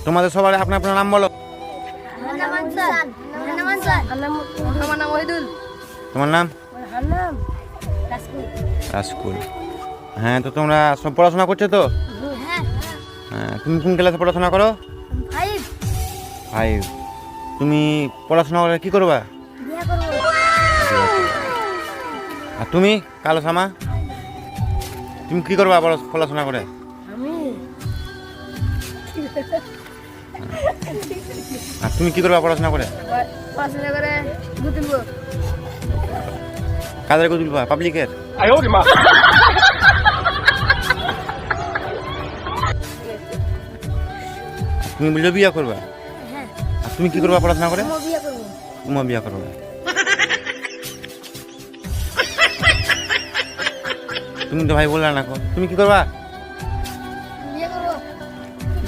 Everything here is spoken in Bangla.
তোমাদের সবার আপনার আপনার নাম বলো। আমার নাম আনসার। আমার নাম ওহিদুল। তোমার নাম? রাজকুল। হ্যাঁ, তো তোমরা সব পড়াশোনা করছো তো? হ্যাঁ। হ্যাঁ, তুমি কোন ক্লাসে পড়াশোনা করো? 5 5। তুমি পড়াশোনা করে কি করবা? বিয়ে করব। আর তুমি কালো সামা, তুমি কি করবা পড়াশোনা করে? আমি আর তুমি কি করবা পড়াশোনা করে? পড়াশোনা করে গুতুলব। কাদের গো তুলবা? পাবলিকের? তুমি বলছো বিয়ে করবা? হ্যাঁ। আর তুমি কি করবা পড়াশোনা করে? আমি বিয়ে করব। তুমি বিয়ে করবা। তুমি তো ভাই বললা না, তুমি কি করবা?